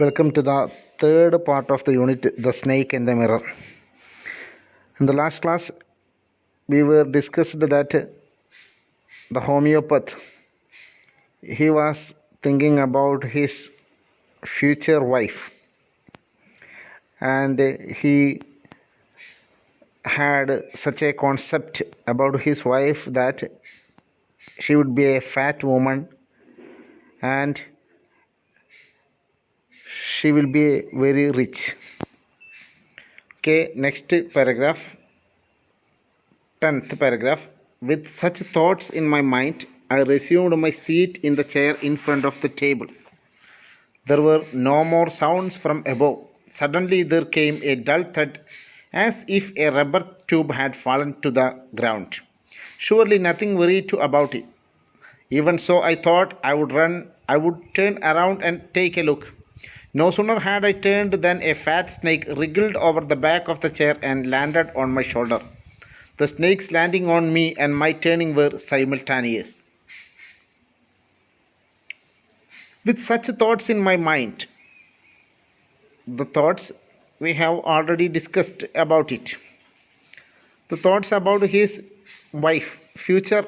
Welcome to the third part of the unit, The Snake and the Mirror. In the last class, we were discussed that the homeopath, he was thinking about his future wife, and he had such a concept about his wife that she would be a fat woman and she will be very rich. Okay, next paragraph, 10th paragraph. With such thoughts in my mind, I resumed my seat in the chair in front of the table. There were no more sounds from above. Suddenly there came a dull thud, as if a rubber tube had fallen to the ground. Surely nothing very to about it. Even so, I thought I would turn around and take a look. No sooner had I turned than a fat snake wriggled over the back of the chair and landed on my shoulder. The snake's landing on me and my turning were simultaneous. With such thoughts in my mind, the thoughts we have already discussed about it. The thoughts about his wife, future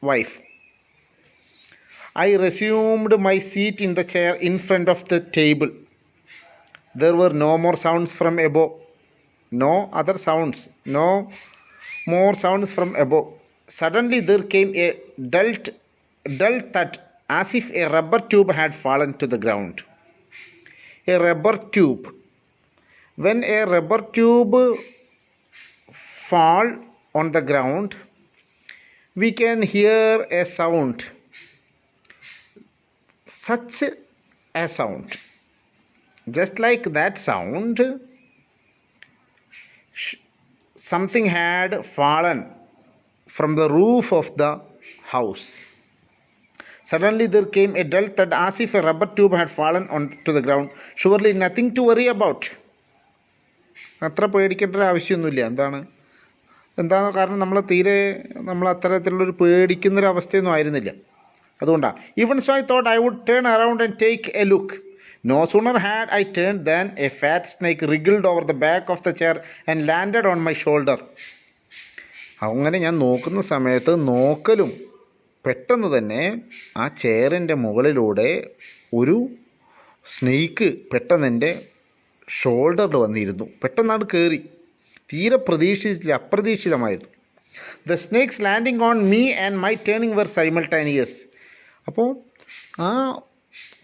wife. I resumed my seat in the chair in front of the table. There were no more sounds from above. No other sounds. No more sounds from above. Suddenly there came a dull thud, as if a rubber tube had fallen to the ground. A rubber tube. When a rubber tube falls on the ground, we can hear a sound. Such a sound. Just like that sound, something had fallen from the roof of the house. Suddenly there came a dull thud, as if a rubber tube had fallen onto the ground. Surely nothing to worry about. അത്ര പേടിക്കേണ്ട ഒരു ആവശ്യമൊന്നുമില്ല. എന്താണ് കാരണം നമ്മൾ അത്തരത്തിലുള്ളൊരു പേടിക്കുന്നൊരു അവസ്ഥയൊന്നും ആയിരുന്നില്ല. അതുകൊണ്ടാണ്. Even so, I thought I would turn around and take a look. No sooner had I turned than a fat snake wriggled over the back of the chair and landed on my shoulder. അങ്ങനെ ഞാൻ നോക്കുന്ന സമയത്ത് നോക്കലും പെട്ടെന്ന് തന്നെ ആ ചെയറിൻ്റെ മുകളിലൂടെ ഒരു സ്നേക്ക് പെട്ടെന്ന് എൻ്റെ ഷോൾഡറിൽ വന്നിരുന്നു. പെട്ടെന്നാണ് കയറി. തീരെ പ്രതീക്ഷിച്ചില്ല, അപ്രതീക്ഷിതമായത്. The snakes landing on me and my turning were simultaneous. അപ്പോൾ ആ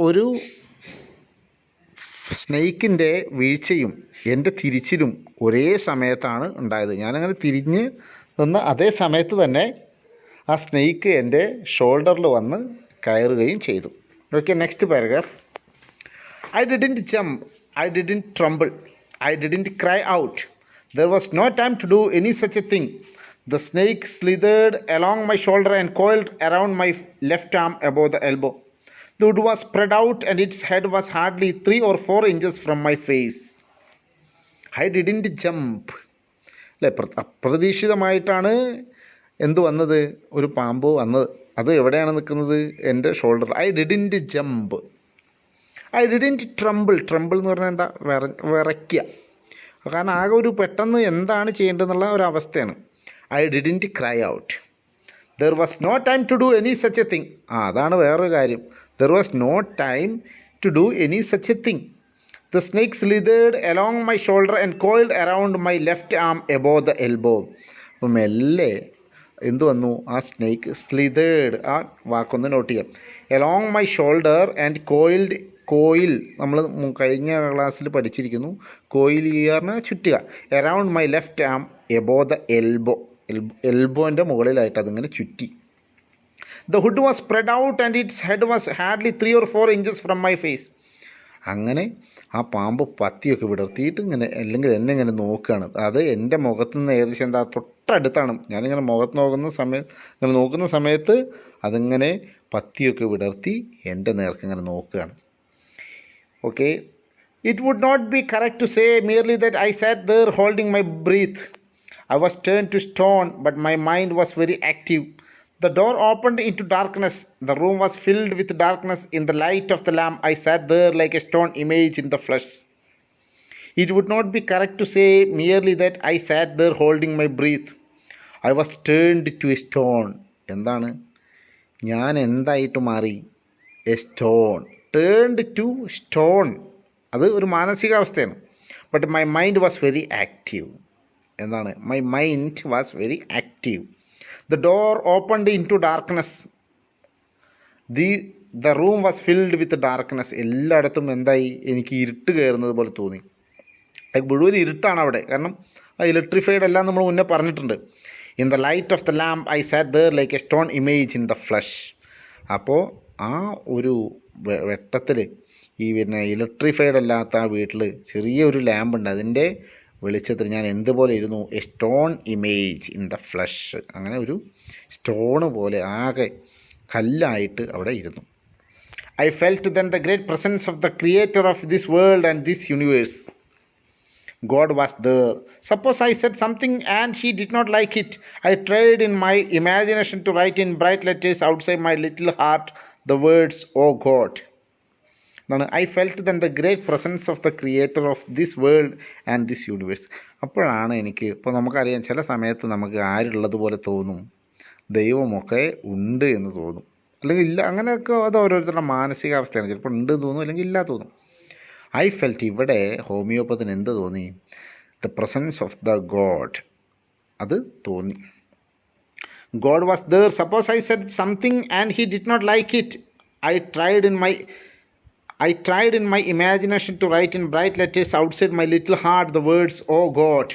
ഒരു സ്നേക്കിൻ്റെ വീഴ്ചയും എൻ്റെ തിരിച്ചിലും ഒരേ സമയത്താണ് ഉണ്ടായത്. ഞാനങ്ങനെ തിരിഞ്ഞ് നിന്ന് അതേ സമയത്ത് തന്നെ ആ സ്നേക്ക് എൻ്റെ ഷോൾഡറിൽ വന്ന് കയറുകയും ചെയ്തു. Okay, next paragraph. I didn't jump, I didn't tremble, I didn't cry out. There was no time to do any such a thing. The snake slithered along my shoulder and coiled around my left arm above the elbow. The wood was spread out and its head was hardly 3 or 4 inches from my face. I didn't jump. അല്ലേ, അപ്രതീക്ഷിതമായിട്ടാണ് എന്ത് വന്നത്? ഒരു പാമ്പ് വന്നത്. അത് എവിടെയാണ് നിൽക്കുന്നത്? എൻ്റെ shoulder. I didn't jump. I didn't tremble. Tremble എന്ന് പറഞ്ഞാൽ എന്താ? വിറയ്ക്കുക. കാരണം ആകെ ഒരു പെട്ടെന്ന് എന്താണ് ചെയ്യേണ്ടതെന്നുള്ള ഒരവസ്ഥയാണ്. I didn't cry out. There was no time to do any such a thing. അതാണ് വേറൊരു കാര്യം. There was no time to do any such a thing. The snake slithered along my shoulder and coiled around my left arm above the elbow. അപ്പം മെല്ലെ എന്ത് വന്നു? ആ snake slithered, ആ വാക്കൊന്ന് നോട്ട് ചെയ്യാം. Along my shoulder and coiled. Coil നമ്മൾ കഴിഞ്ഞ ക്ലാസ്സിൽ പഠിച്ചിരിക്കുന്നു. കോയിൽ പറഞ്ഞാൽ ചുറ്റുക. Around my left arm above the elbow. എൽബോൻ്റെ മുകളിലായിട്ട് അതിങ്ങനെ ചുറ്റി. The hood was spread out and its head was hardly 3 or 4 inches from my face. അങ്ങനെ ആ പാമ്പ് പത്തിയൊക്കെ വിടർത്തിയിട്ട് ഇങ്ങനെ, അല്ലെങ്കിൽ എന്നെ ഇങ്ങനെ നോക്കുകയാണ്. അത് എൻ്റെ മുഖത്ത് നിന്ന് ഏകദേശം എന്താ തൊട്ടടുത്താണ്. ഞാനിങ്ങനെ മുഖത്ത് നോക്കുന്ന സമയത്ത് അതിങ്ങനെ പത്തിയൊക്കെ വിടർത്തി എൻ്റെ നേർക്ക് ഇങ്ങനെ നോക്കുകയാണ്. Okay, it would not be correct to say merely that I sat there holding my breath. I was turned to stone, but my mind was very active. The door opened into darkness. The room was filled with darkness. In the light of the lamp, I sat there like a stone image in the flesh. It would not be correct to say merely that I sat there holding my breath. I was turned to a stone. എന്താണ്? ഞാൻ എന്തായിട്ട് മാറി? A stone. Turned to stone. അത് ഒരു മാനസികാവസ്ഥയാണ്. But my mind was very active. എന്താണ്? My mind was very active. The door opened into darkness. The room was filled with darkness. എല്ലായിടത്തും എന്തായി? എനിക്ക് ഇരുട്ട് കയറുന്നത് പോലെ തോന്നി. മുഴുവൻ ഇരുട്ടാണ് അവിടെ. കാരണം ഇലക്ട്രിഫൈഡ് എല്ലാം നമ്മൾ മുന്നേ പറഞ്ഞിട്ടുണ്ട്. In the light of the lamp I SAT there like A stone image in the flush. അപ്പോൾ ആ ഒരു വെട്ടത്തിൽ ഈ ഇലക്ട്രിഫൈഡ് അല്ലാത്ത ആ വീട്ടിൽ ചെറിയൊരു ലാമ്പുണ്ട്. അതിൻ്റെ വെളിച്ചത്തിൽ ഞാൻ എന്തുപോലെ ഇരുന്നു? A stone image in the flesh. അങ്ങനെ ഒരു സ്റ്റോണ് പോലെ ആകെ കല്ലായിട്ട് അവിടെ ഇരുന്നു. I felt then the great presence of the creator of this world and this universe. God was there. Suppose I said something and he did not like it. I tried in my imagination to write in bright letters outside my little heart the words, "Oh God." I felt then the great presence of the creator of this world and this universe. അപ്പോഴാണ് എനിക്ക്, ഇപ്പോൾ നമുക്കറിയാം ചില സമയത്ത് നമുക്ക് ആരുള്ളതുപോലെ തോന്നും, ദൈവമൊക്കെ ഉണ്ട് എന്ന് തോന്നും, അല്ലെങ്കിൽ ഇല്ല. അങ്ങനെയൊക്കെ അത് ഓരോരുത്തരുടെ മാനസികാവസ്ഥയാണ്. ചിലപ്പോൾ ഉണ്ട് തോന്നും, അല്ലെങ്കിൽ ഇല്ല തോന്നും. ഐ ഫെൽറ്റ്, ഇവിടെ ഹോമിയോപ്പത്തിന് എന്ത് തോന്നി? The presence of the God, അത് തോന്നി. God was there. Suppose I said something and he did not like it. I tried in my imagination to write in bright letters outside my little heart the words, "Oh God."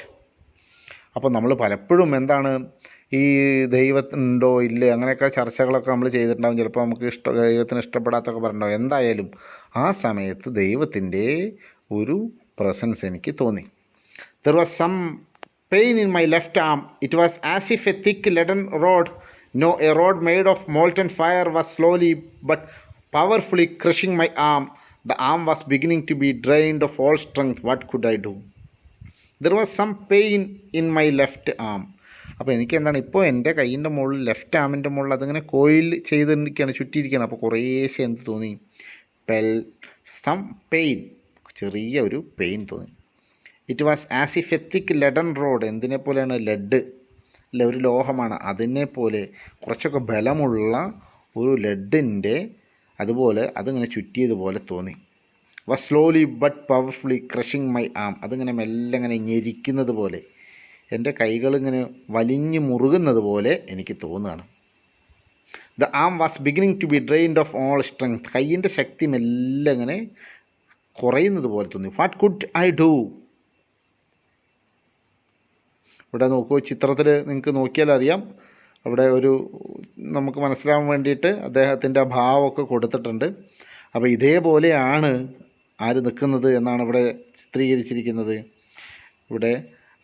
അപ്പോൾ നമ്മൾ പലപ്പോഴും എന്താണ്, ഈ ദൈവത്തിനുണ്ടോ ഇല്ലേ അങ്ങനെയൊക്കെ ചർച്ചകളൊക്കെ നമ്മൾ ചെയ്തിട്ടുണ്ടാകും. ചിലപ്പോൾ നമുക്ക് ദൈവത്തിന് ഇഷ്ടപ്പെടാത്തൊക്കെ പറഞ്ഞിട്ടുണ്ടാവും. എന്തായാലും ആ സമയത്ത് ദൈവത്തിൻ്റെ ഒരു പ്രസൻസ് എനിക്ക് തോന്നി. There was some pain in my left arm. It was as if a thick leaden rod, no, a rod made of molten fire, was slowly but powerfully crushing my arm. The arm was beginning to be drained of all strength. What could I do? There was some pain in my left arm. അപ്പോൾ എനിക്ക് എന്താണ്, ഇപ്പോൾ എൻ്റെ കൈയിൻ്റെ മുകളിൽ, left ആമിൻ്റെ മുകളിൽ അതിങ്ങനെ coil ചെയ്തിരിക്കുകയാണ്, ചുറ്റിയിരിക്കുകയാണ്. അപ്പോൾ കുറേശ്ശെ എന്ത് തോന്നി? സം പെയിൻ, ചെറിയ ഒരു പെയിൻ തോന്നി. It was as if A thick leaden road. എന്തിനെ പോലെയാണ്? ലെഡ് അല്ല, ഒരു ലോഹമാണ്. അതിനെ പോലെ കുറച്ചൊക്കെ ബലമുള്ള ഒരു ലെഡിൻ്റെ അതുപോലെ അതിങ്ങനെ ചുറ്റിയതുപോലെ തോന്നി. Was slowly but powerfully crushing my arm. അതിങ്ങനെ മെല്ലെ ഇങ്ങനെ ഞെരിക്കുന്നത് പോലെ, എൻ്റെ കൈകളിങ്ങനെ വലിഞ്ഞു മുറുകുന്നത് പോലെ എനിക്ക് തോന്നുകയാണ്. The arm was beginning to be drained of all strength. കൈയിൻ്റെ ശക്തി മെല്ലെ ഇങ്ങനെ കുറയുന്നത് പോലെ തോന്നി. What could I do? ഇവിടെ നോക്കൂ, ചിത്രത്തിൽ നിങ്ങൾക്ക് നോക്കിയാലറിയാം. അവിടെ ഒരു നമുക്ക് മനസ്സിലാവാൻ വേണ്ടിയിട്ട് അദ്ദേഹത്തിൻ്റെ ഭാവമൊക്കെ കൊടുത്തിട്ടുണ്ട്. അപ്പോൾ ഇതേപോലെയാണ് ആര് നിൽക്കുന്നത് എന്നാണ് ഇവിടെ ചിത്രീകരിച്ചിരിക്കുന്നത്.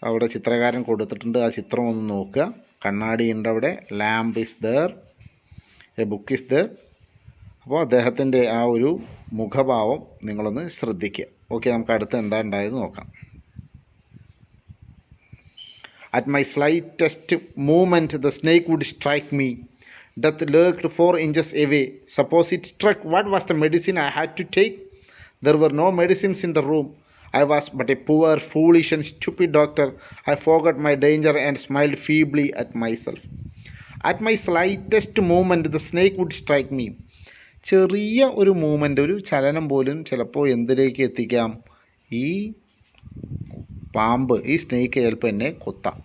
അവിടെ ചിത്രകാരൻ കൊടുത്തിട്ടുണ്ട്. ആ ചിത്രം ഒന്ന് നോക്കുക. കണ്ണാടി ഉണ്ട് അവിടെ. Lamp is there, A book is there. അപ്പോൾ അദ്ദേഹത്തിൻ്റെ ആ ഒരു മുഖഭാവം നിങ്ങളൊന്ന് ശ്രദ്ധിക്കുക. ഓക്കെ, നമുക്ക് അടുത്ത് എന്താ ഉണ്ടായത് നോക്കാം. At my slightest movement, the snake would strike me. Death lurked 4 inches away. Suppose it struck, what was the medicine I had to take? There were no medicines in the room. I was but a poor, foolish and stupid doctor. I forgot my danger and smiled feebly at myself. At my slightest movement, the snake would strike me. ചെറിയ ഒരു movement, ഒരു ചലനം പോലും ചിലപ്പോൾ എന്തിലേക്ക് എത്തിക്കാം? ഈ പാമ്പ്, ഈ സ്നേക്ക് ചിലപ്പോൾ എന്നെ കൊത്താം.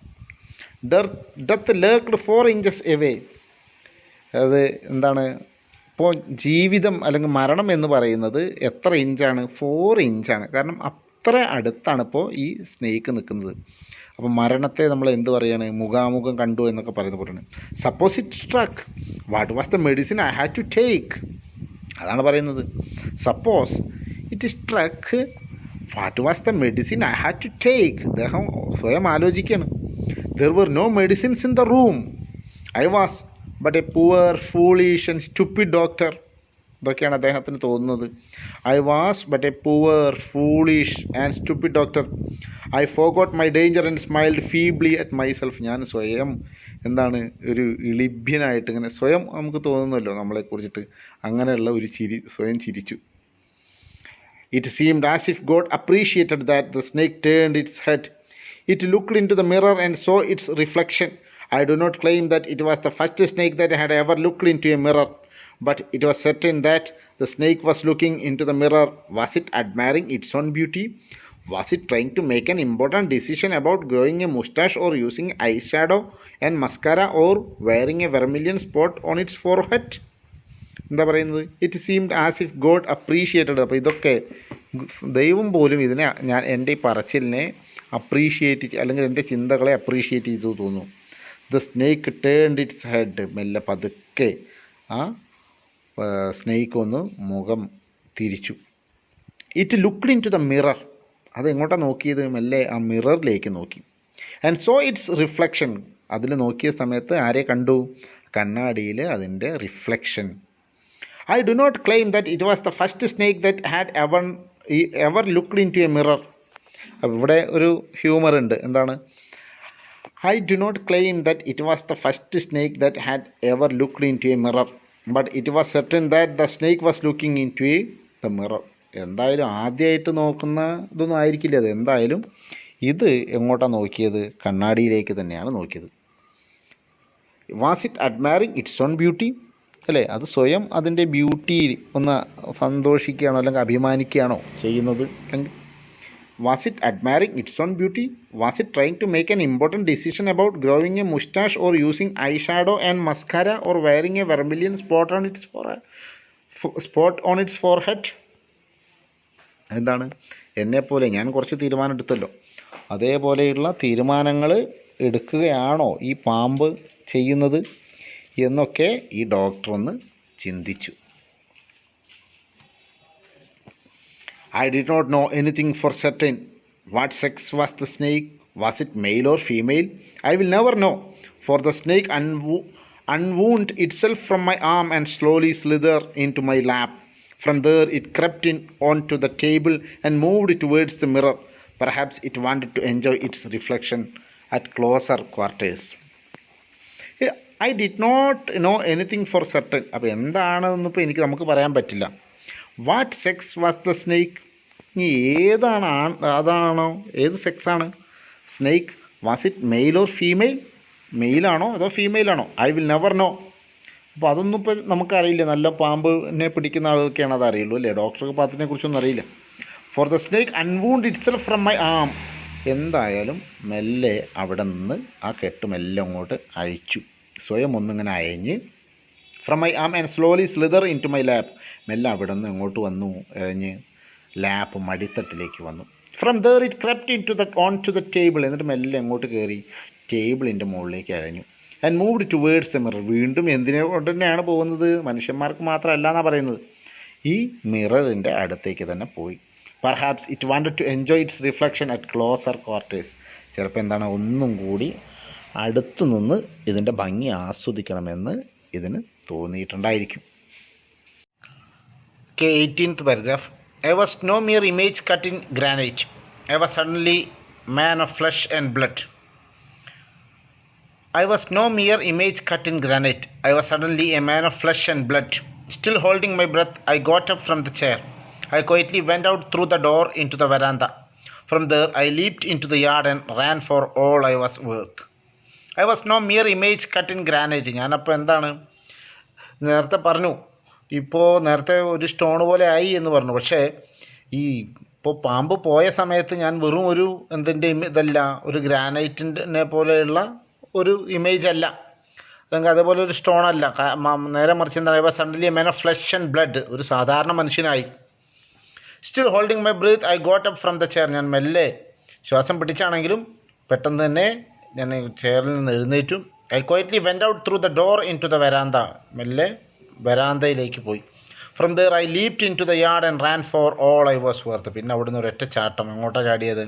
Death lurked 4 inches away. അത് എന്താണ്? ഇപ്പോൾ ജീവിതം അല്ലെങ്കിൽ മരണം എന്ന് പറയുന്നത് എത്ര ഇഞ്ചാണ്? 4 ഇഞ്ചാണ്. കാരണം അത്ര അടുത്താണ് ഇപ്പോൾ ഈ സ്നേക്ക് നിൽക്കുന്നത്. അപ്പോൾ മരണത്തെ നമ്മൾ എന്ത് പറയുകയാണ്? മുഖാമുഖം കണ്ടു എന്നൊക്കെ പറയുന്ന പോലെയാണ്. Suppose it struck, what was the medicine I had to take? അതാണ് പറയുന്നത്. Suppose it struck, what was the medicine I had to take? അദ്ദേഹം സ്വയം ആലോചിക്കുകയാണ്. There were no medicines in the room. I was but a poor, foolish and stupid doctor. ഇതൊക്കെയാണ് അദ്ദേഹത്തിന് തോന്നുന്നത്. I was but a poor foolish and stupid doctor. I forgot my danger and smiled feebly at myself. ഞാൻ സ്വയം എന്താണ് ഒരു ഇളിഭ്യനായിട്ട് ഇങ്ങനെ സ്വയം നമുക്ക് തോന്നുന്നല്ലോ നമ്മളെക്കുറിച്ചിട്ട്, അങ്ങനെയുള്ള ഒരു ചിരി, സ്വയം ചിരിച്ചു. It seemed as if God appreciated that the snake turned its head. It looked into the mirror and saw its reflection. I do not claim that it was the first snake that had ever looked into a mirror, but it was certain that the snake was looking into the mirror. Was it admiring its own beauty? Was it trying to make an important decision about growing a mustache or using eyeshadow and mascara or wearing a vermilion spot on its forehead? എന്താ പറയുന്നത്? It seemed as if God appreciated. അപ്പോൾ ഇതൊക്കെ ദൈവം പോലും ഇതിനെ എൻ്റെ ഈ പറച്ചിലിനെ appreciate, അല്ലെങ്കിൽ എൻ്റെ ചിന്തകളെ അപ്രീഷിയേറ്റ് ചെയ്തു തോന്നുന്നു. The snake turned its head. മെല്ലെ പതുക്കെ ആ സ്നേക്ക് ഒന്ന് മുഖം തിരിച്ചു. It looked into the mirror. അത് എങ്ങോട്ടാണ് നോക്കിയത്? മെല്ലെ ആ മിററിലേക്ക് നോക്കി. And saw its reflection. അതിൽ നോക്കിയ സമയത്ത് ആരെ കണ്ടു? കണ്ണാടിയിൽ അതിൻ്റെ reflection. I do not claim that it was the first snake that had ever looked into a mirror. അപ്പോൾ ഇവിടെ ഒരു ഹ്യൂമർ ഉണ്ട്. എന്താണ്? I do not claim that it was the first snake that had ever looked into a mirror, but it was certain that the snake was looking into the mirror. എന്തായാലും ആദ്യമായിട്ട് നോക്കുന്ന ഇതൊന്നും ആയിരിക്കില്ല അത്. എന്തായാലും ഇത് എങ്ങോട്ടാണ് നോക്കിയത്? കണ്ണാടിയിലേക്ക് തന്നെയാണ് നോക്കിയത്. Was it admiring its own beauty? അല്ലേ? അത് സ്വയം അതിൻ്റെ ബ്യൂട്ടി ഒന്ന് സന്തോഷിക്കുകയാണോ അല്ലെങ്കിൽ അഭിമാനിക്കുകയാണോ ചെയ്യുന്നത്? അല്ലെങ്കിൽ was it admiring its own beauty? Was it trying to make an important decision about growing a moustache or using eye shadow and mascara or wearing a vermilion spot on its forehead? എന്താണ്? എന്നെപ്പോലെ ഞാൻ കുറച്ച് തീരുമാനം എടുത്തല്ലോ, അതേപോലെയുള്ള തീരുമാനങ്ങൾ എടുക്കുകയാണോ ഈ പാമ്പ് ചെയ്യുന്നത് എന്നൊക്കെ ഈ ഡോക്ടർ ഒന്ന് ചിന്തിച്ചു. I did not know anything for certain. What sex was the snake? Was it male or female? I will never know, for the snake unwound itself from my arm and slowly slithered into my lap. From there it crept in onto the table and moved towards the mirror. Perhaps it wanted to enjoy its reflection at closer quarters. I did not know anything for certain. അപ്പോൾ എന്താണെന്നിപ്പോൾ നമുക്ക് പറയാൻ പറ്റില്ല. What sex was the snake? ഇനി ഏതാണ് അതാണോ ഏത് സെക്സാണ് snake? Was it male or female? മെയിലാണോ അതോ ഫീമെയിലാണോ? I will never know. അപ്പോൾ അതൊന്നും ഇപ്പോൾ നമുക്കറിയില്ല. നല്ല പാമ്പിനെ പിടിക്കുന്ന ആളുകൾക്കാണ് അത് അറിയുള്ളൂ അല്ലേ? ഡോക്ടർക്ക് അപ്പോൾ അതിനെക്കുറിച്ചൊന്നും അറിയില്ല. For the snake unwound itself from my arm. എന്തായാലും മെല്ലെ അവിടെ നിന്ന് ആ കെട്ട് മെല്ലെ അങ്ങോട്ട് അഴിച്ചു. സ്വയം ഒന്നിങ്ങനെ അയഞ്ഞ് from my arm and slowly slither into my lap. മെല്ലെ അവിടെ നിന്ന് എങ്ങോട്ട് വന്നു? എഴഞ്ഞ് ലാപ്പ് മടിത്തട്ടിലേക്ക് വന്നു. From there it crept into onto the table. എന്നിട്ട് മെല്ലെ എങ്ങോട്ട് കയറി? ടേബിളിൻ്റെ മുകളിലേക്ക് അഴഞ്ഞു. And moved towards the mirror. വീണ്ടും എന്തിനെ കൊണ്ട് തന്നെയാണ് പോകുന്നത്? മനുഷ്യന്മാർക്ക് മാത്രമല്ല എന്നാണ് പറയുന്നത്. ഈ മിററിൻ്റെ അടുത്തേക്ക് തന്നെ പോയി. Perhaps it wanted to enjoy its reflection at closer quarters. ചിലപ്പോൾ എന്താണ് ഒന്നും കൂടി അടുത്ത് നിന്ന് ഇതിൻ്റെ ഭംഗി ആസ്വദിക്കണമെന്ന് ഇതിന് തോന്നിയിട്ടുണ്ടായിരിക്കും. 18th paragraph. I was no mere image cut in granite. I was suddenly man of flesh and blood. I was no mere image cut in granite. I was suddenly a man of flesh and blood. Still holding my breath, I got up from the chair. I quietly went out through the door into the veranda. From there, I leaped into the yard and ran for all I was worth. I was no mere image cut in granite. ഞാനപ്പോൾ എന്താണ് നേരത്തെ പറഞ്ഞു, ഇപ്പോൾ നേരത്തെ ഒരു stone പോലെ ആയി എന്ന് പറഞ്ഞു. പക്ഷേ ഇപ്പോൾ പാമ്പ് പോയ സമയത്ത് ഞാൻ വെറും ഒരു എന്തിൻ്റെ ഇതല്ല, ഒരു ഗ്രാനൈറ്റിനെ പോലെയുള്ള ഒരു ഇമേജ് അല്ല, അല്ലെങ്കിൽ അതേപോലെ ഒരു സ്റ്റോൺ അല്ല. നേരെ മറിച്ച് എന്താണ്? Suddenly a man of flesh and blood. ഒരു സാധാരണ മനുഷ്യനായി. Still holding my breath I got up from the chair. ഞാൻ മെല്ലെ ശ്വാസം പിടിച്ചാണെങ്കിലും പെട്ടെന്ന് തന്നെ ഞാൻ ചെയറിൽ നിന്ന് എഴുന്നേറ്റു. I quietly went out through the door into the veranda. മെല്ലെ വെരാന്തയിലേക്ക് പോയി. From there I leaped into the yard and ran for all I was worth. പിന്നെ അവിടുന്ന് ഒരൊറ്റ ചാട്ടം. എങ്ങോട്ടാണ് ചാടിയത്?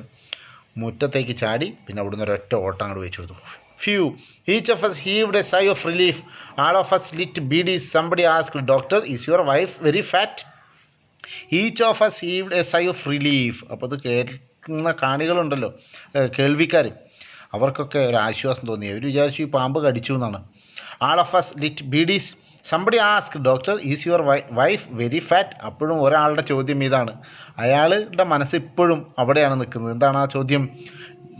മുറ്റത്തേക്ക് ചാടി. പിന്നെ അവിടുന്ന് ഒരൊറ്റ ഓട്ടം അങ്ങോട്ട് വെച്ചു കൊടുത്തു. Phew. Each of us heaved a sigh of relief. All of us lit beadies. Somebody asked, Doctor, is your wife very fat? Each of us heaved a sigh of relief. അപ്പോൾ അത് കേൾക്കുന്ന കാണികളുണ്ടല്ലോ, കേൾവിക്കാർ, അവർക്കൊക്കെ ഒരു ആശ്വാസം തോന്നി. അവർ വിചാരിച്ചു ഈ പാമ്പ് കടിച്ചു എന്നാണ്. All of us lit beadies. Somebody asked, Doctor, is your wife very fat? അപ്പോഴും ഒരാളുടെ ചോദ്യം ഇതാണ്. അയാളുടെ മനസ്സ് ഇപ്പോഴും അവിടെയാണ് നിൽക്കുന്നത്. എന്താണ് ആ ചോദ്യം?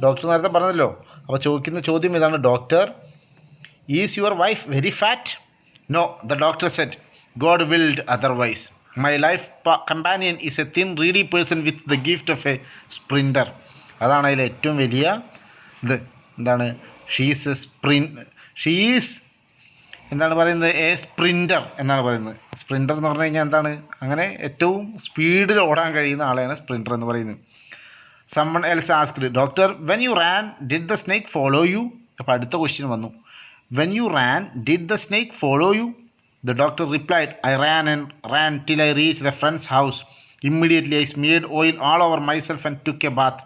ഡോക്ടർ നേരത്തെ പറഞ്ഞല്ലോ. അപ്പോൾ ചോദിക്കുന്ന ചോദ്യം ഇതാണ്, doctor, is your wife very fat? No, the doctor said, God willed otherwise. My life companion is a thin reedy person with the gift of a sprinter. അതാണ് അതിൽ ഏറ്റവും വലിയ ഇത്. എന്താണ്? ഷീസ് എന്താണ് പറയുന്നത്? എ സ്പ്രിൻറ്റർ എന്നാണ് പറയുന്നത്. സ്പ്രിൻറ്റർ എന്ന് പറഞ്ഞു കഴിഞ്ഞാൽ എന്താണ്? അങ്ങനെ ഏറ്റവും സ്പീഡിൽ ഓടാൻ കഴിയുന്ന ആളെയാണ് സ്പ്രിൻറ്റർ എന്ന് പറയുന്നത്. Someone else asked, Doctor, when you ran, did the snake follow you? അപ്പോൾ അടുത്ത ക്വസ്റ്റ്യൻ വന്നു. When you ran, did the snake follow you? The doctor replied, I ran till I reached a friend's house. Immediately I smeared oil all over myself and took a bath.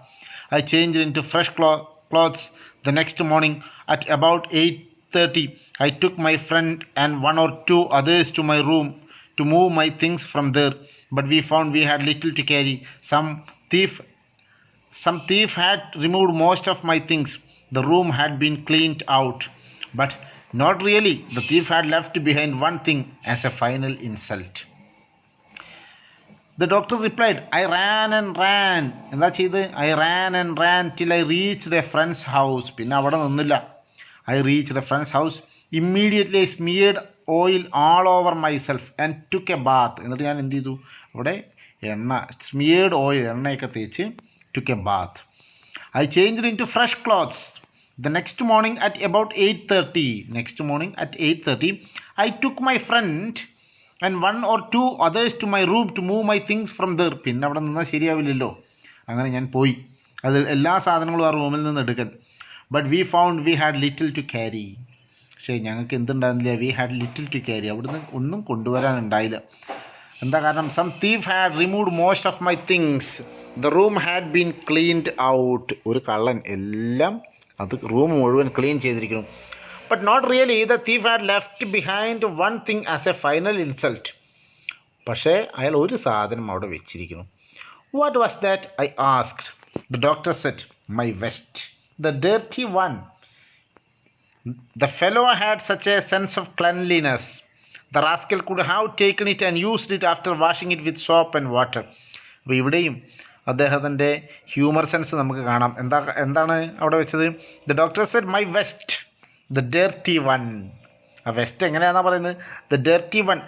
I changed into fresh clothes. The next morning at about 8:30, I took my friend and one or two others to my room to move my things from there. But we found we had little to carry. Some thief had removed most of my things. The room had been cleaned out. But not really. The thief had left behind one thing as a final insult. The doctor replied, I ran and ran. എന്താ ചെയ്ത്? I ran and ran till I reached a friend's house. പിന്നെ അവിടെ നിന്നില്ല. I reached a friend's house. Immediately I smeared oil all over myself and took a bath. എന്നിട്ട് ഞാൻ എന്ത് ചെയ്തു? അവിടെ smeared oil, എണ്ണയൊക്കെ തേച്ച് took a bath. I changed into fresh clothes. The next morning at about 8:30, I took my friend and one or two others to my room to move my things from there. പിന്നെ അവിടെ നിന്നാൽ ശരിയാവില്ലല്ലോ. അങ്ങനെ ഞാൻ പോയി അത് എല്ലാ സാധനങ്ങളും ആ റൂമിൽ നിന്ന് എടുക്കാൻ. But we found we had little to carry. പക്ഷേ ഞങ്ങൾക്ക് എന്തുണ്ടായിരുന്നില്ല? We had little to carry. അവിടുന്ന് ഒന്നും കൊണ്ടുവരാനുണ്ടായില്ല. എന്താ കാരണം? Some thief had removed most of my things. The room had been cleaned out. ഒരു കള്ളൻ എല്ലാം അത് റൂം മുഴുവൻ ക്ലീൻ ചെയ്തിരിക്കുന്നു. But not really. The thief had left behind one thing as a final insult. പക്ഷേ അയാൾ ഒരു സാധനം അവിടെ വെച്ചിരിക്കുന്നു. What was that? I asked. The doctor said, my vest. The dirty one. The fellow had such a sense of cleanliness. The rascal could have taken it and used it after washing it with soap and water. അപ്പോൾ ഇവിടെയും അദ്ദേഹത്തിൻ്റെ humour sense നമുക്ക് കാണാം. എന്താണ് അവിടെ വെച്ചത്? The doctor Z my west, the dirty one. ആ west എങ്ങനെയാണെന്നാണ് പറയുന്നത്? The dirty one.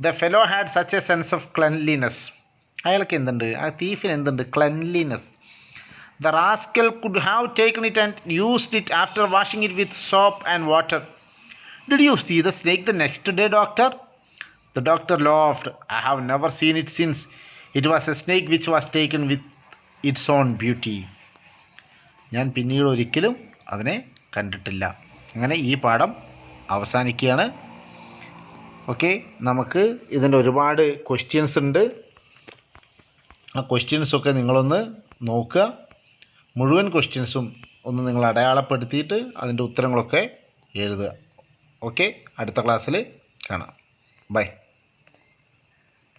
The fellow had such A sense of cleanliness. അയാൾക്ക് എന്തുണ്ട്? ആ തീഫിന് എന്തുണ്ട്? Cleanliness. The rascal could have taken it and used it after washing it with soap and water. Did you see the snake the next day, doctor? The doctor laughed. I have never seen it since. It was a snake which was taken with its own beauty. ഞാൻ പിന്നീട് ഒരിക്കലും അതിനെ കണ്ടിട്ടില്ല. അങ്ങനെ ഈ പാഠം അവസാനിക്കുകയാണ്. Okay, നമുക്ക് ഇതിൻ്റെ ഒരുപാട് ക്വസ്റ്റ്യൻസ് ഉണ്ട്. ആ ക്വസ്റ്റ്യൻസൊക്കെ നിങ്ങളൊന്ന് നോക്കുക. മുഴുവൻ ക്വസ്റ്റ്യൻസും ഒന്ന് നിങ്ങൾ അടയാളപ്പെടുത്തിയിട്ട് അതിൻ്റെ ഉത്തരങ്ങളൊക്കെ എഴുതുക. ഓക്കെ, അടുത്ത ക്ലാസ്സിൽ കാണാം. ബൈ.